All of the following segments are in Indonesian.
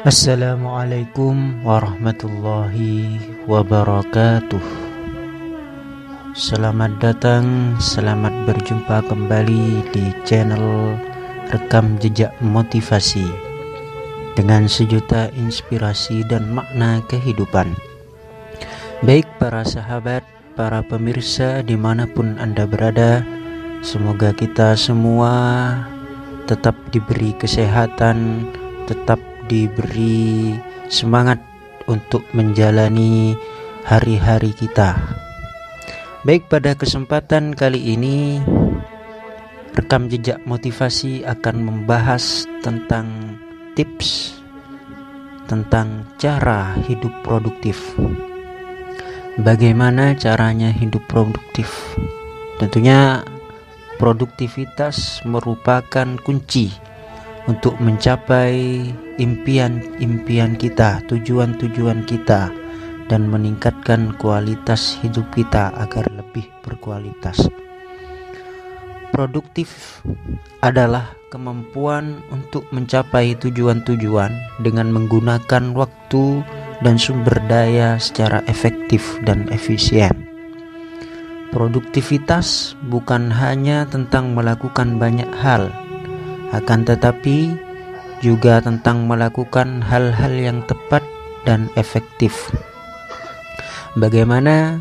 Assalamualaikum warahmatullahi wabarakatuh. Selamat datang, selamat berjumpa kembali di channel Rekam Jejak Motivasi dengan sejuta inspirasi dan makna kehidupan. Baik para sahabat, para pemirsa dimanapun Anda berada, semoga kita semua tetap diberi kesehatan, tetap diberi semangat untuk menjalani hari-hari kita. Baik, pada kesempatan kali ini Rekam Jejak Motivasi akan membahas tentang tips tentang cara hidup produktif. Bagaimana caranya hidup produktif? Tentunya produktivitas merupakan kunci untuk mencapai impian-impian kita, tujuan-tujuan kita, dan meningkatkan kualitas hidup kita agar lebih berkualitas. Produktif adalah kemampuan untuk mencapai tujuan-tujuan dengan menggunakan waktu dan sumber daya secara efektif dan efisien. Produktivitas bukan hanya tentang melakukan banyak hal, akan tetapi juga tentang melakukan hal-hal yang tepat dan efektif. Bagaimana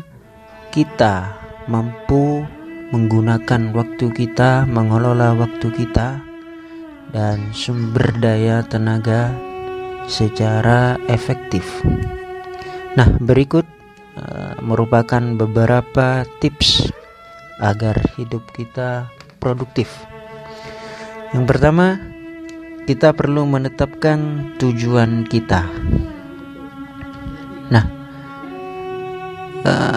kita mampu menggunakan waktu kita, mengelola waktu kita dan sumber daya tenaga secara efektif. Nah, berikut merupakan beberapa tips agar hidup kita produktif. Yang pertama, kita perlu menetapkan tujuan kita. Nah,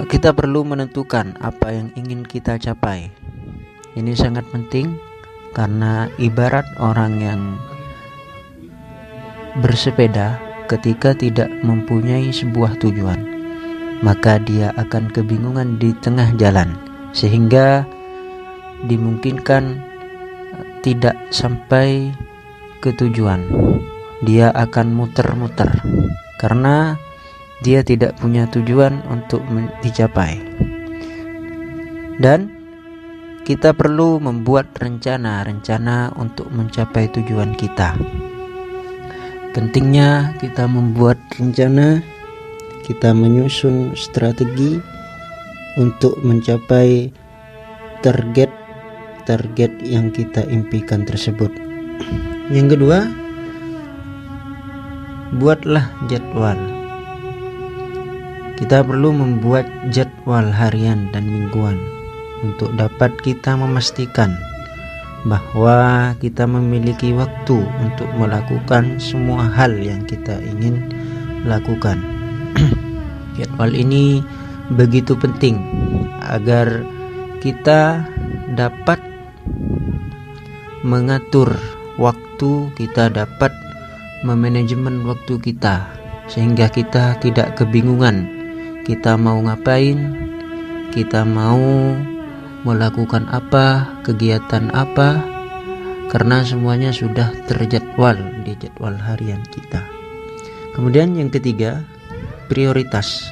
kita perlu menentukan apa yang ingin kita capai. Ini sangat penting karena ibarat orang yang bersepeda, ketika tidak mempunyai sebuah tujuan, maka dia akan kebingungan di tengah jalan, sehingga dimungkinkan tidak sampai ke tujuan. Dia akan muter-muter karena dia tidak punya tujuan untuk dicapai. Dan kita perlu membuat rencana-rencana untuk mencapai tujuan kita. Pentingnya kita membuat rencana, kita menyusun strategi untuk mencapai target yang kita impikan tersebut. Yang kedua, buatlah jadwal. Kita perlu membuat jadwal harian dan mingguan untuk dapat kita memastikan bahwa kita memiliki waktu untuk melakukan semua hal yang kita ingin lakukan. Jadwal ini begitu penting agar kita dapat mengatur waktu, kita dapat memanajemen waktu kita, sehingga kita tidak kebingungan kita mau ngapain, kita mau melakukan apa, kegiatan apa, karena semuanya sudah terjadwal di jadwal harian kita. Kemudian yang ketiga, prioritas.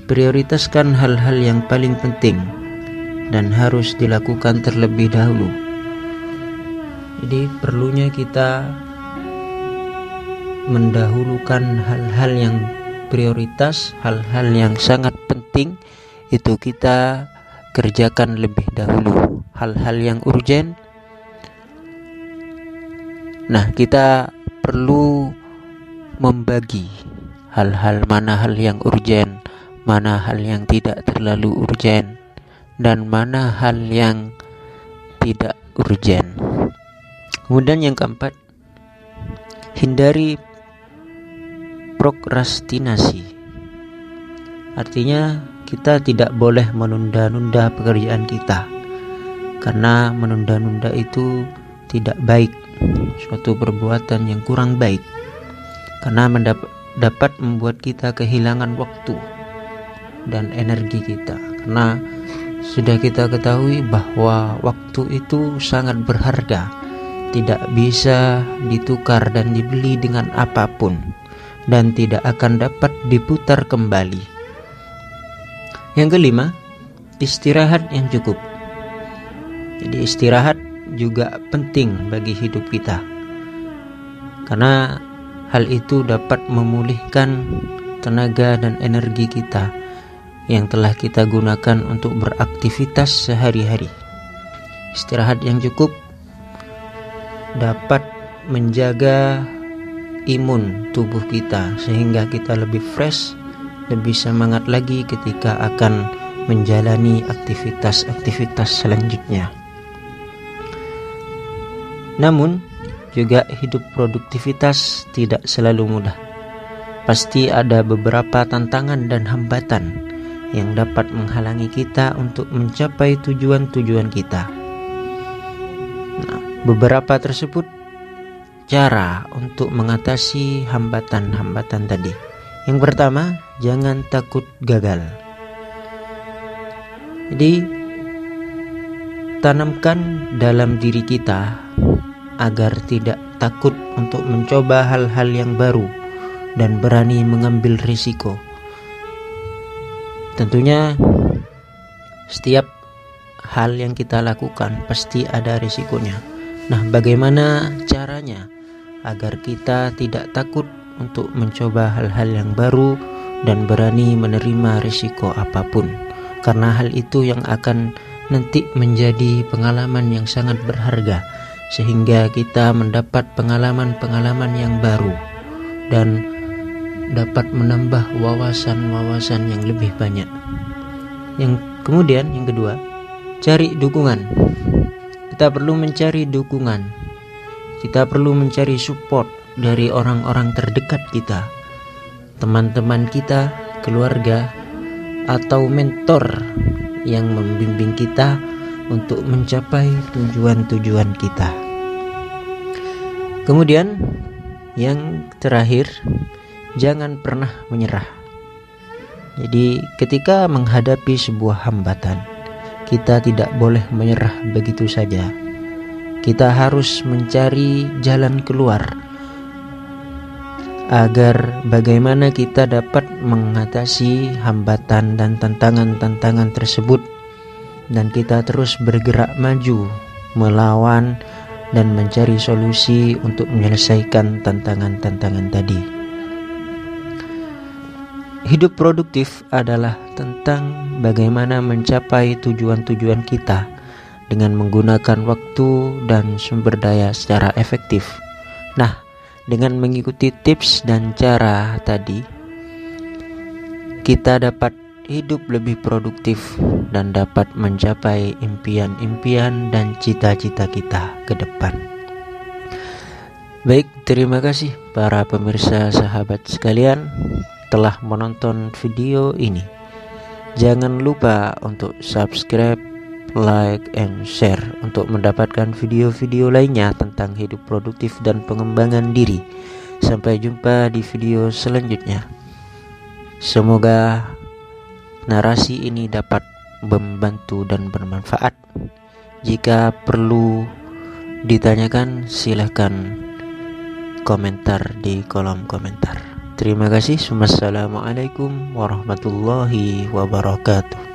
Prioritaskan hal-hal yang paling penting dan harus dilakukan terlebih dahulu. Jadi perlunya kita mendahulukan hal-hal yang prioritas, hal-hal yang sangat penting itu kita kerjakan lebih dahulu. Hal-hal yang urgen, nah kita perlu membagi mana hal yang urgen, mana hal yang tidak terlalu urgen, dan mana hal yang tidak urgen. Kemudian yang keempat, hindari prokrastinasi. Artinya kita tidak boleh menunda-nunda pekerjaan kita, karena menunda-nunda itu tidak baik, suatu perbuatan yang kurang baik, karena dapat membuat kita kehilangan waktu dan energi kita. Karena sudah kita ketahui bahwa waktu itu sangat berharga, tidak bisa ditukar dan dibeli dengan apapun, dan tidak akan dapat diputar kembali. Yang kelima, istirahat yang cukup. Jadi istirahat juga penting bagi hidup kita, karena hal itu dapat memulihkan tenaga dan energi kita yang telah kita gunakan untuk beraktivitas sehari-hari. Istirahat yang cukup dapat menjaga imun tubuh kita sehingga kita lebih fresh, lebih semangat lagi ketika akan menjalani aktivitas-aktivitas selanjutnya. Namun juga hidup produktivitas tidak selalu mudah. Pasti ada beberapa tantangan dan hambatan yang dapat menghalangi kita untuk mencapai tujuan-tujuan kita. Nah, beberapa tersebut cara untuk mengatasi hambatan-hambatan tadi. Yang pertama, jangan takut gagal. Jadi, tanamkan dalam diri kita agar tidak takut untuk mencoba hal-hal yang baru dan berani mengambil risiko. Tentunya setiap hal yang kita lakukan pasti ada risikonya. Nah, bagaimana caranya agar kita tidak takut untuk mencoba hal-hal yang baru dan berani menerima risiko apapun? Karena hal itu yang akan nanti menjadi pengalaman yang sangat berharga, sehingga kita mendapat pengalaman-pengalaman yang baru dan dapat menambah wawasan-wawasan yang lebih banyak. Yang kedua, cari dukungan. Kita perlu mencari dukungan. Kita perlu mencari support dari orang-orang terdekat kita, teman-teman kita, keluarga, atau mentor yang membimbing kita untuk mencapai tujuan-tujuan kita. Kemudian yang terakhir, jangan pernah menyerah. Jadi ketika menghadapi sebuah hambatan, kita tidak boleh menyerah begitu saja. Kita harus mencari jalan keluar agar bagaimana kita dapat mengatasi hambatan dan tantangan-tantangan tersebut, dan kita terus bergerak maju melawan dan mencari solusi untuk menyelesaikan tantangan-tantangan tadi. Hidup produktif adalah tentang bagaimana mencapai tujuan-tujuan kita dengan menggunakan waktu dan sumber daya secara efektif. Nah, dengan mengikuti tips dan cara tadi, kita dapat hidup lebih produktif dan dapat mencapai impian-impian dan cita-cita kita ke depan. Baik, terima kasih para pemirsa sahabat sekalian telah menonton video ini. Jangan lupa untuk subscribe, like, and share untuk mendapatkan video-video lainnya tentang hidup produktif dan pengembangan diri. Sampai jumpa di video selanjutnya. Semoga narasi ini dapat membantu dan bermanfaat. Jika perlu ditanyakan, silahkan komentar di kolom komentar. Terima kasih. Wassalamualaikum warahmatullahi wabarakatuh.